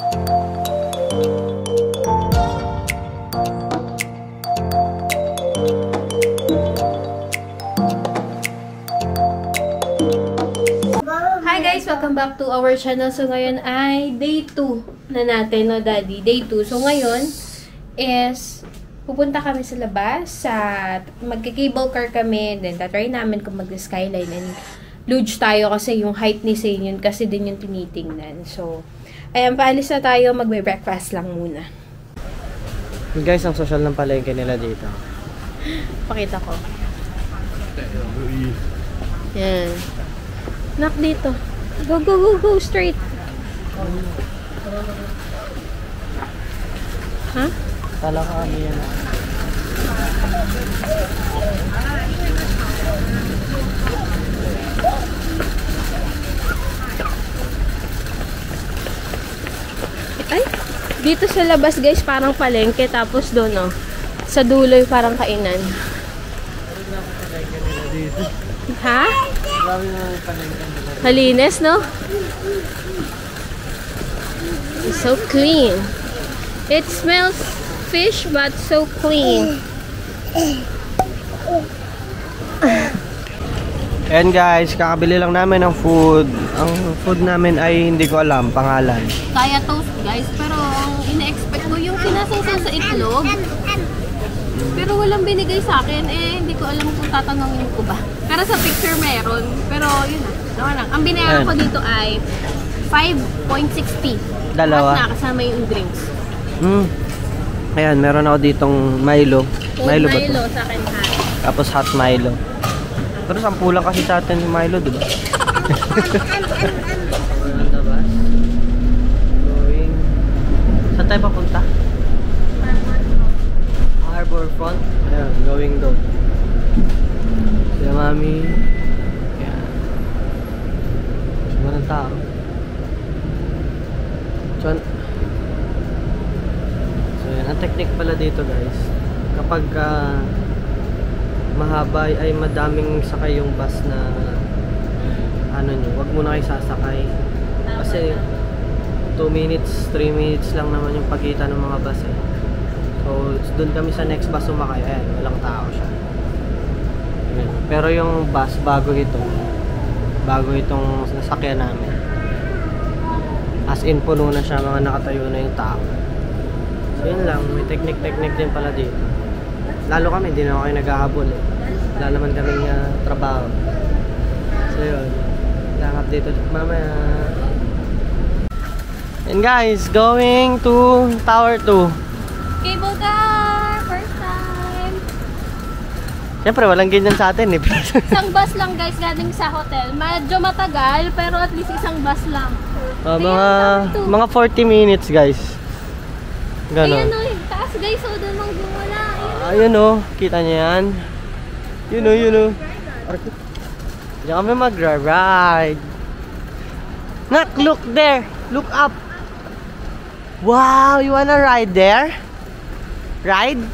Hi guys! Welcome back to our channel. So ngayon ay day 2 na natin, no daddy? Day 2. So ngayon is pupunta kami sa labas, magka-cable car kami, then tatry namin kung mag-skyline and luge tayo kasi yung height ni Zane yun kasi din yung tinitingnan. So, ayan, paalis na tayo, magbe-breakfast lang muna. Guys, ang social ng palengke nila dito. Pakita ko. Yan. Knock dito. Go, go, go, go, straight. Ha? Huh? Kala ka ano yan. Ay, dito sa labas guys, parang palengke. Tapos doon, oh, sa dulo parang kainan. Ha? Malinis, no? It's so clean. It smells fish but so clean. Ayan guys, kakabili lang namin ng food. Ang food namin ay hindi ko alam pangalan. Kaya toast guys, pero ang ina-expect ko yung sinasawsaw sa itlog. Pero walang binigay sa akin, eh hindi ko alam kung tatanungin ko ba. Pero sa picture meron, pero yun na, naman lang. Ang binayaran ko dito ay 5.60. Dalawa. At nakasama yung drinks. Ayan, meron ako ditong Milo. Milo ba ito? Milo sa akin hot. Tapos hot Milo. Pero 10 lang kasi sa atin yung Milo, diba? Going. Saan tayo papunta? Harbor Front. Ayan, going doon. Sila mami. Ayan. Suma ng tao. So yan, ang technique pala dito guys. Kapag mahaba ay madaming sakay yung bus na ano nyo, wag muna kayo sasakay. Kasi 2 minutes, 3 minutes lang naman yung pagitan ng mga bus eh. So, doon kami sa next bus sumakay. Ayan, walang tao siya. Ayan. Pero yung bus, bago itong nasakyan namin. As in, puno na siya, mga nakatayo na yung tao. So, yun lang. May technique din pala dito. Lalo kami, hindi na ako kayo naghahabol eh. Wala naman kaming trabaho. So, yun. Langap dito mamaya. And guys, going to Tower 2. Cable car! First time! Siyempre, walang ganyan sa atin eh. Isang bus lang guys, galing sa hotel. Medyo matagal, pero at least isang bus lang. Mga 40 minutes guys. Ganon. Ayan o, taas guys, o doon mong gumula. Ayun o, kita niya yan. Yun o. Diyan kami mag-ride. Nak, look there. Look up. Wow, you wanna ride there? Ride?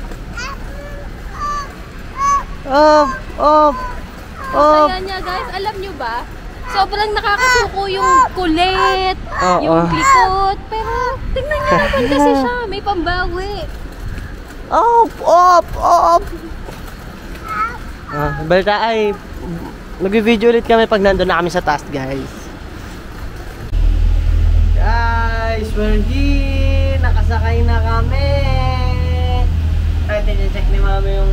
Up. Kaya niya guys, alam nyo ba? Sobrang nakakasuko yung kulit, yung likot. Pero tingnan niyo naman kasi siya, may pambawi. Up. Balita ay mag-video ulit kami pag nandun na kami sa taas guys. Guys, we're here! Nakasakay na kami! Kahit i-check ni mami yung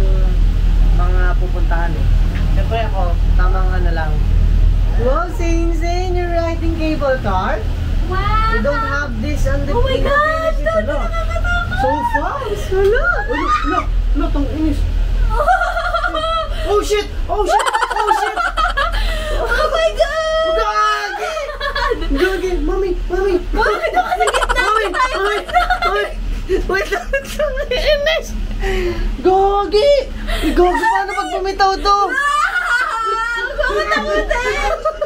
mga pupuntahan eh. Siyempre ako, tamang ano lang. Wow, Zane, you're riding cable car? Wow! We don't have this on the Oh my God! So fast! Hala! Look, ang inis! Oh shit! Oh my God! Gagi! Mami! Bakit ako sa gitna? Wait lang! Ang inis! Gagi! Gagi, paano pag bumitaw to?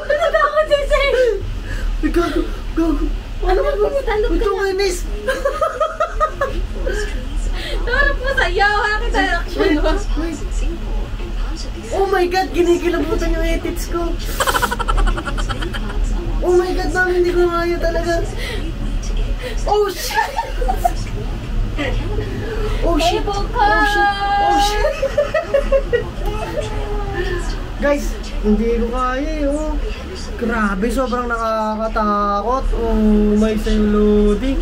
Natakot si Zane! Gago! Ano ba pumunta? Ito ang inis! Naharap mo sa'yo! Bakit sa action mo? Oh my God! Ginikilabutan yung edits ko! Oh my God, mami! Hindi ko maayo talaga! Oh shit! Oh shit! Cable car! Oh shit! Guys, hindi ko kaya eh, oh. Grabe, sobrang nakakatakot. Oh, may yung loading.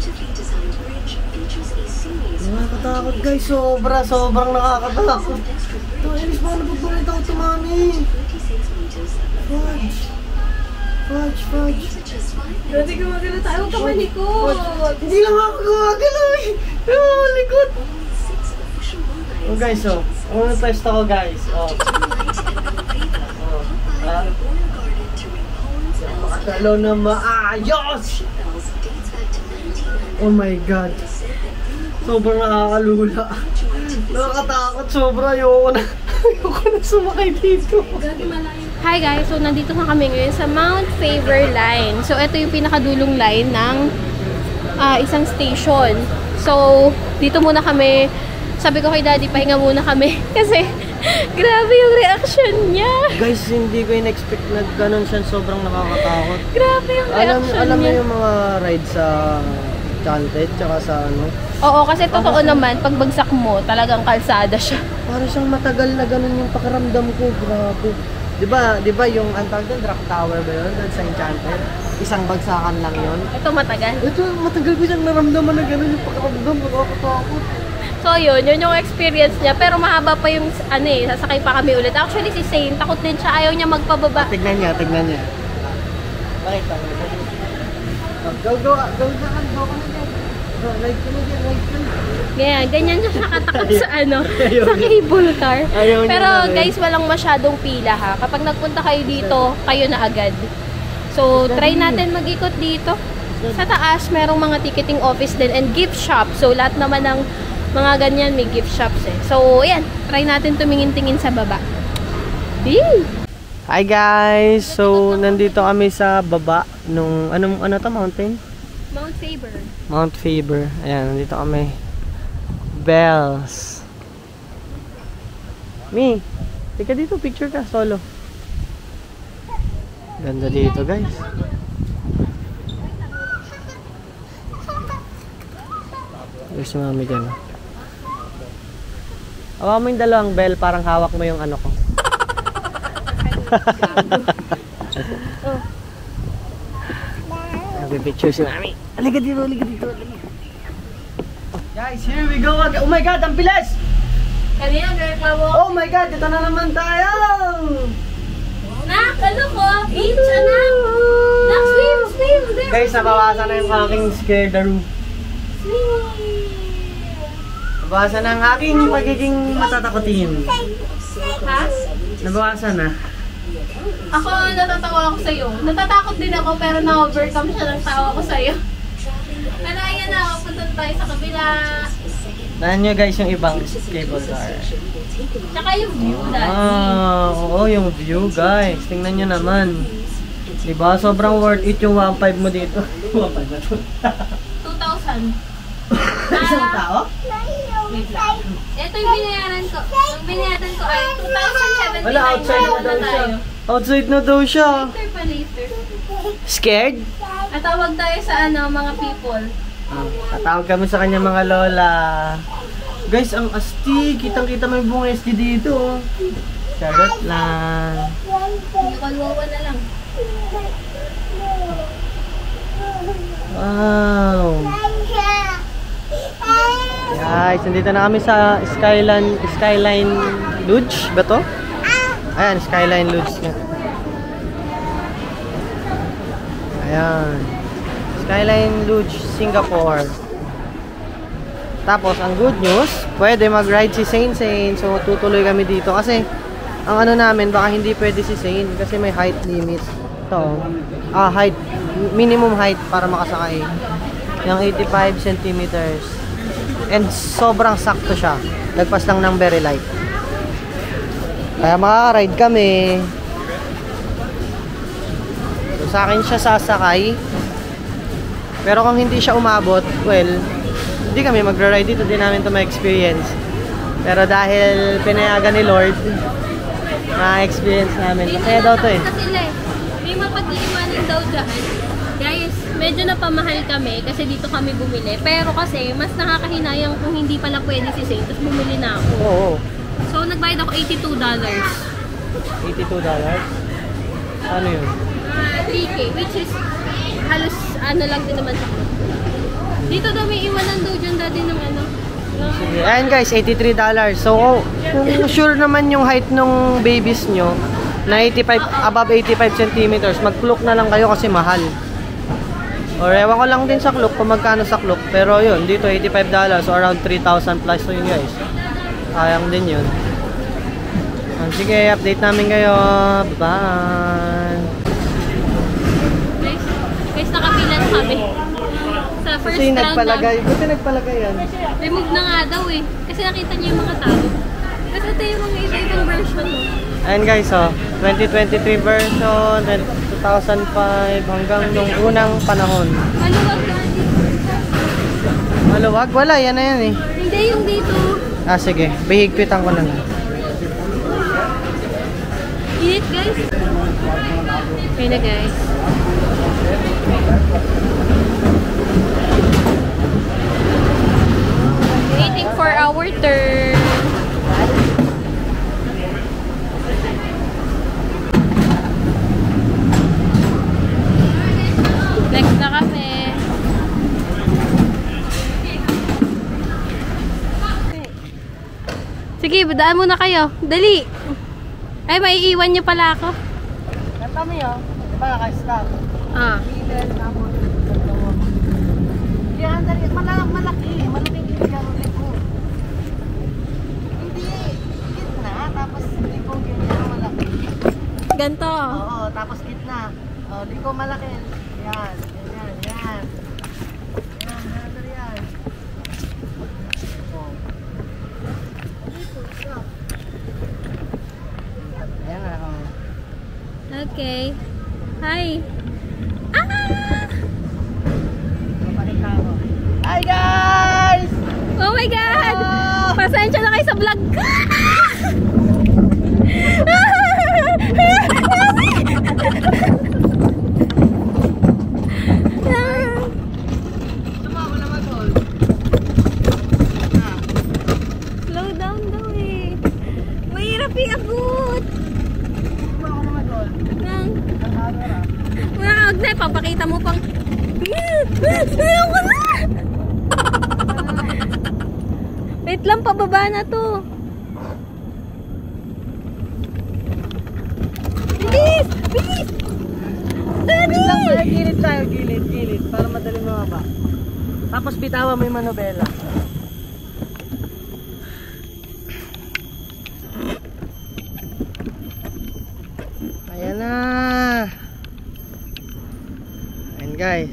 Nakakatakot guys, sobrang nakakatakot. Ito, inis mo na pagbulit ako to, mami. Fudge. Dati gumagano tayo, huwag ka malikot. Hindi lang ako gumagalaw eh. Oh, likot. Oh guys, oh. Ang test ako guys. Oh. Makatalo na maayos. Oh my god. Sobrang nakakalula. Nakakatakot sobra. Ayoko na sumakay dito. Hi guys, so nandito na kami ngayon sa Mount Faber Line. So ito yung pinakadulong line ng isang station. So dito muna kami. Sabi ko kay Daddy, pahinga muna kami. Kasi grabe yung reaction niya. Guys, hindi ko in-expect na ganun siya. Sobrang nakakatakot. Grabe yung reaction Alam niya. mo yung mga ride sa Enchanted, tsaka sa ano? Oo, kasi totoo naman, pag bagsak mo, talagang kalsada siya. Parang siyang matagal na ganun yung pakiramdam ko. Grabe. Diba yung antag doon, drop tower ba yun? Doon sa Enchanted? Isang bagsakan lang yun. Ito matagal. Ito, matagal ko siyang naramdaman na ganun yung pakiramdam. Nakakatakot. So yun yung experience niya. Pero mahaba pa yung, sasakay pa kami ulit. Actually, si Zane, takot din siya. Ayaw niya magpababa. Tignan niya. Bakit ako? Go ka na dyan. Ride ka na dyan. Ganyan siya nakatakot sa Ayaw sa niya. cable car. Ayaw niya Pero na rin. guys, walang masyadong pila ha. Kapag nagpunta kayo dito, kayo na agad. So, try natin mag-ikot dito. Sa taas, merong mga ticketing office din and gift shop. So, lahat naman ng mga ganyan may gift shops eh. So, ayan. Try natin tumingin-tingin sa baba. Yee! Hi guys! So, nandito kami sa baba nung, ano to, mountain? Mount Faber. Mount Faber. Ayan, nandito kami. Bells. Mi, tika dito, picture ka, solo. Ganda dito guys. There's si mami dyan. Hawa mo yung dalawang bell, parang hawak mo yung ano ko. Nagpipicture si mami. Halika dito. Guys, here we go again. Oh my god, ang bilis! Kanina, reklamo. Oh my god, ito na naman tayo! Nak, ano ko? Beach, anak. Nak, swim. There. Guys, nabawasan na yung aking scaredaro. Swim. Nabawasan na ang aking magiging matatakotin. Ha? Nabawasan na. Ako, natatawa ako sa'yo. Natatakot din ako, pero na-overcome siya ng tawa ko sa'yo. Ano, ayan na, punta tayo sa kabila. Tignan nyo guys yung ibang cable car. Tsaka yung view, Daddy. Oo, yung view guys. Tingnan nyo naman. Diba? Sobrang worth it yung 1.5 mo dito. 1.5 ba ito? 2,000. Isang tao? Wait lang. Ito yung binayaran ko. Yung binayaran ko ay 2,079. Wala, outside na daw siya. tayo. Outside na daw siya. Later pa, later. Scared? At tawag tayo sa mga people. Tatawag kami sa kanya mga lola. Guys, ang astig. Kitang-kita mo yung buong SD dito. Oh. Charot lang. Yung kalwawa na lang. Wow. Guys, nandito na kami sa Skyline Lodge ba to? Ayan, Skyline Lodge nga. Ayan. Skyline Lodge, Singapore. Tapos, ang good news, pwede mag-ride si Saint. So, tutuloy kami dito kasi ang ano namin, baka hindi pwede si Saint kasi may height limit. Ito, height, minimum height para makasakay. Yung 85 centimeters. And sobrang sakto siya. Lagpas lang ng very light. Kaya makaka-ride kami. So, sa akin siya sasakay. Pero kung hindi siya umabot, well, hindi kami magra-ride dito. Di namin ito ma-experience. Pero dahil pinayagan ni Lord, ma-experience namin. Kaya daw to eh. May mapag-iiwanan daw dyan. Guys, medyo napamahal kami kasi dito kami bumili. Pero kasi, mas nakakahinayang kung hindi pala pwede si Zane, tapos bumili na ako. Oo. So, nagbayad ako $82. $82? Ano yun? 3K, which is halos ano lang din naman sa club. Dito daw may iwanan daw dyan dati ng ano. Sige. Ayan guys, $83. So, kung sure naman yung height ng babies nyo, na 85, above 85 centimeters, mag-cloak na lang kayo kasi mahal. Or ewan ko lang din sa cloak kung magkano sa cloak. Pero yun, dito $85, so around 3,000 plus. So yun guys, sayang din yun. Sige, update namin kayo. Bye-bye. Guys, nakapila na kami. Sa first Kasi round nagpalagay. Buti nagpalagay yan. remove na nga daw eh. Kasi nakita niyo yung mga tao. Kasi ito yung mga iba-ibang version mo. Ayan guys, 2023 version, 2005, hanggang nung unang panahon. Maluwag na dito. Maluwag? Wala, yan na yan eh. Hindi, yung dito. Ah, sige. Bihigpitan ko na lang. Init guys. Okay na guys. Waiting for our turn. Next na kami. Sige, badaan muna kayo. Dali. Ay, maiiwan niyo pala ako. Kanta mo yun. Diba, naka-stop. Ah. Yan, dali. Malaki. Malaking hindi ko. Hindi. Gitna. Tapos liko ganyan malaki. Ganto. Oo, tapos gitna. O, liko malaki. Yan. Yan. Yan. O. Ayan na. O. Okay. Hi. Ah! Hi guys! Oh my God! Oh! Pasensya na kayo sa vlog. Sumako naman tol. Slow down daw eh. Mahirap i-abot. Sumako naman tol. Nang, Ang camera. wag na, papakita mo pang. Ayaw ko na! Wait lang, pababa na to. Bilis! Bilis! Dali! Wait lang tayo, gilid tayo, gilid. Para madali mababa. Tapos bitawan mo yung manobela. Ayan na. Ayan guys.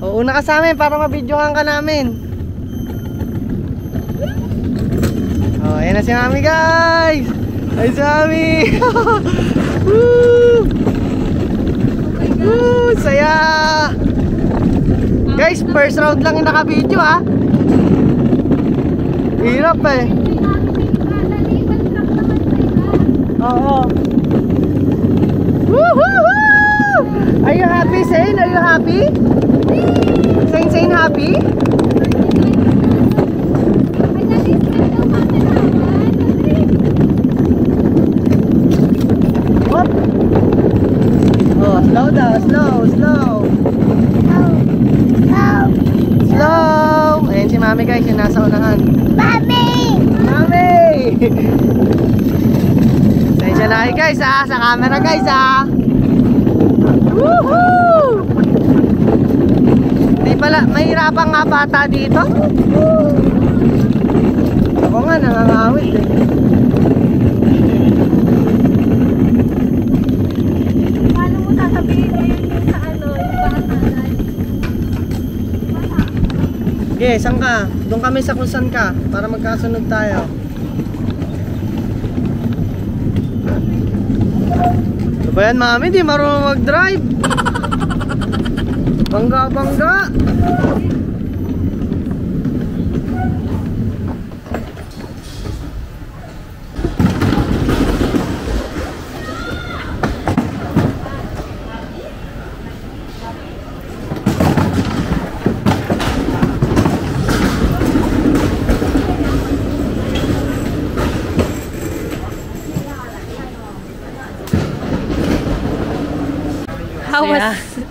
O, una ka sa amin para mabidyohan ka namin. O, ayan na si Mami guys. Ay si Mami. Woo! Woo! Saya! Guys, first round lang yung naka-video ha. Hirap eh. Oo. Woohoo! Are you happy, Zane? Are you happy? Zane happy? Hop! Oh, slow daw, slow. Slow! Ayan si Mami guys, yung nasa unahan. Mami! Sensya na kayo guys ha, sa camera guys ha. Woohoo! Di pala, mahirapan nga bata dito. Ako nga, nangangawit eh. Paano mo sasabihin yung sa ano, yung bata? Okay, saan ka? Doon kami sa kung saan ka, para magkasunod tayo. Ano ba yan, Mami? Di marunong mag-drive. Bangga.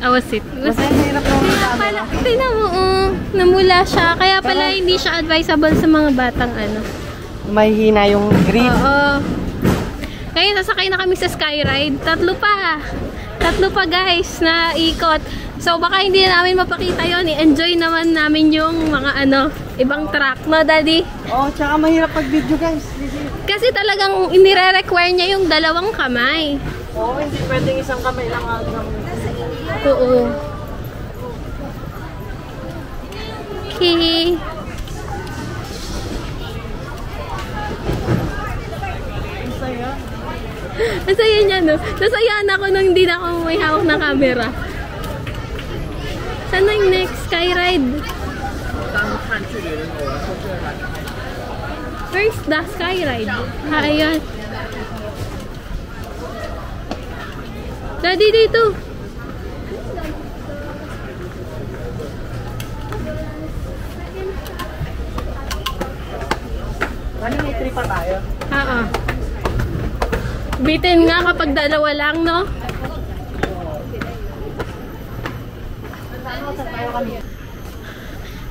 was it? Mas mahirap naman Kaya sa pala, camera. tingnan mo, namula siya. Kaya pala hindi siya advisable sa mga batang ano. May hina yung grip. Oo. Ngayon, sasakay na kami sa Skyride. Tatlo pa guys, na ikot. So, baka hindi na namin mapakita yon. I-enjoy naman namin yung mga ibang track. No, Daddy? Oh, tsaka mahirap pag-video guys. Kasi talagang inire-require niya yung dalawang kamay. Oo, hindi pwedeng isang kamay lang ang Oo. Okay. Ang saya niya, no? Nasayaan ako nung hindi na ako may hawak na camera. Saan na yung next Skyride? Where's the Skyride? Ayan. Daddy, dito. Ano, may trip pa tayo? Oo. Bitin nga kapag dalawa lang, no?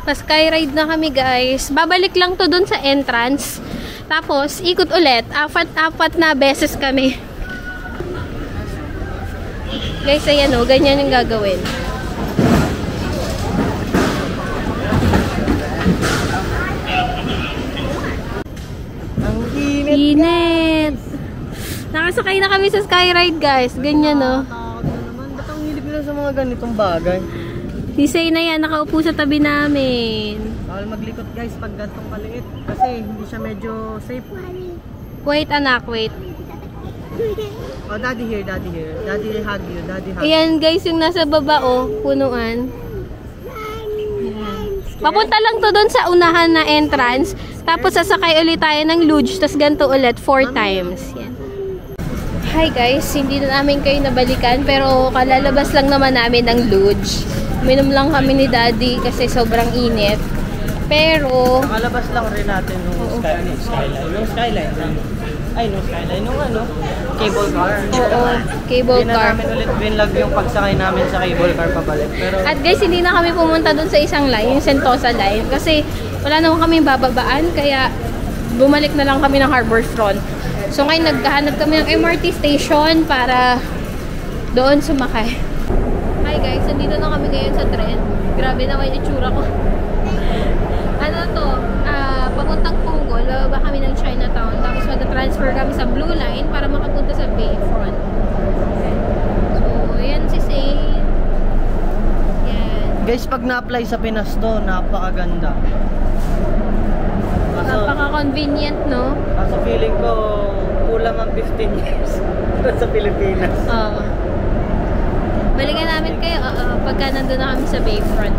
Pa-skyride na kami, guys. Babalik lang to dun sa entrance. Tapos, ikot ulit. Apat na beses kami. Guys, ayan o. Ganyan yung gagawin. Ang init. Init! Nakasakay na kami sa Skyride, guys. Ganyan, no? Nakakatawa naman. Ba't ang hilip nila sa mga ganitong bagay? Si Say na yan, nakaupo sa tabi namin. Bawal maglikot guys pag gantong kaliit. Kasi hindi siya medyo safe. Wait, anak, wait. Oh, daddy here, daddy here. Daddy hug you, daddy hug. Ayan, guys, yung nasa baba, oh, punuan. Papunta lang to doon sa unahan na entrance. Tapos sasakay ulit tayo ng luge. Tapos ganito ulit 4 times. Yan. Hi guys, hindi na namin kayo nabalikan. Pero kalalabas lang naman namin ng luge. Minom lang kami ni Daddy kasi sobrang init. Pero Nakalabas lang rin natin nung skyline. Nung skyline. Ay, nung skyline. Nung cable car. oo, cable Hindi na car. namin ulit binlog yung pagsakay namin sa cable car pabalik. Pero At guys, hindi na kami pumunta doon sa isang line, yung Sentosa line. Kasi wala naman kami bababaan. Kaya bumalik na lang kami ng Harbor Front. So ngayon naghahanap kami ng MRT station para doon sumakay. Hi guys, nandito na kami ngayon sa tren. Grabe naman yung itsura ko. Ano to? Papuntang Punggol, bababa kami ng Chinatown. Tapos mag-transfer kami sa Blue Line para makapunta sa Bayfront. So, ayan si Saint. Yan. guys, pag na-apply sa Pinas to, napakaganda. Napaka-convenient, no? Kaso feeling ko, kulang ang 15 years sa Pilipinas. Oo. Balikan namin kayo pagka nandun na kami sa Bayfront.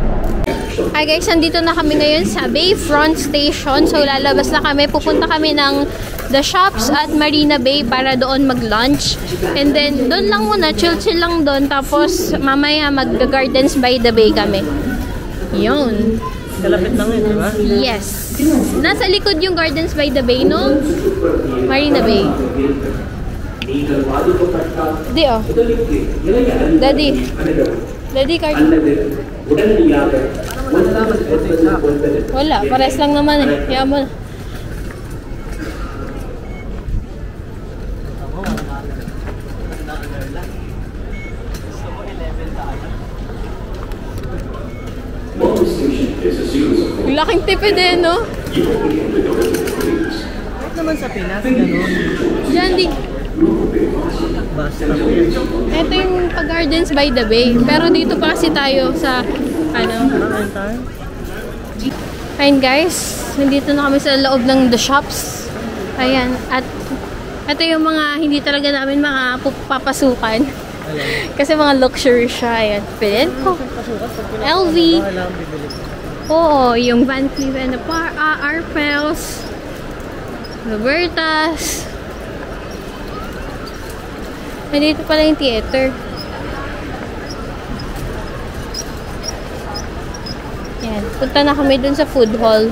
Hi guys, nandito na kami ngayon sa Bayfront Station. So lalabas na kami. Pupunta kami ng The Shops at Marina Bay para doon mag-lunch. And then doon lang muna, chill-chill lang doon. Tapos mamaya mag-Gardens by the Bay kami. Yun. Kalapit lang yun, di ba? Yes. Nasa likod yung Gardens by the Bay, no? Marina Bay. Di oh. Daddy. Daddy card. Wala, pares lang naman eh. Kaya mo na. Laking tipid eh, no? Kahit naman sa Pinas, gano'n. Diyan di. Basta. Ito yung Gardens by the Bay. Pero dito pa kasi tayo sa, ano. Ayun guys, nandito na kami sa loob ng The Shops. Ayan. At ito yung mga hindi talaga namin makapapasukan. Kasi mga luxury siya. Ayan. Pilin ko. LV. Oo, yung Van Cleef and Arpels. Roberta's. Nandito pala yung theater. Yan. Punta na kami dun sa food hall.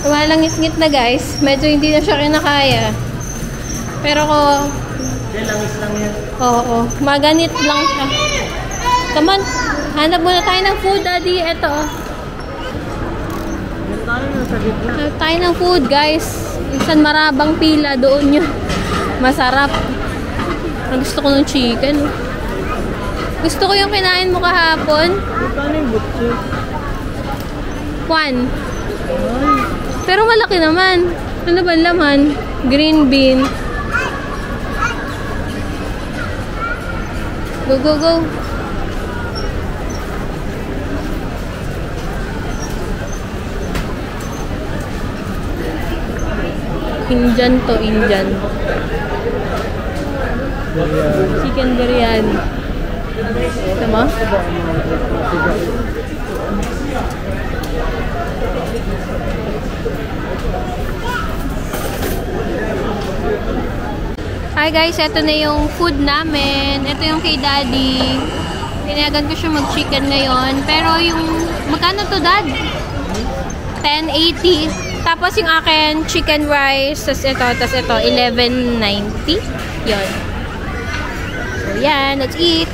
Tumalangit-ngit na guys. Medyo hindi na siya kinakaya. Pero ko... Langis lang yan. Oo. Maganit lang siya. Come on. Hanap muna tayo ng food, Daddy. Ito. Hanap tayo ng food, guys. Isang marabang pila doon yun. Masarap. Ang gusto ko ng chicken. Gusto ko yung kinain mo kahapon. Paano yung butchi? 1. Pero malaki naman. Ano ba laman? Green bean. Go, go, go. Indian to, Indian. Chicken biryani. Ito mo? Hi guys, ito na yung food namin. Ito yung kay Daddy. Tinagan ko siya mag-chicken ngayon. Pero yung, magkano to, Dad? 10.80. Tapos yung akin, chicken rice. Tapos ito, 11.90. Yun. So yan, let's eat.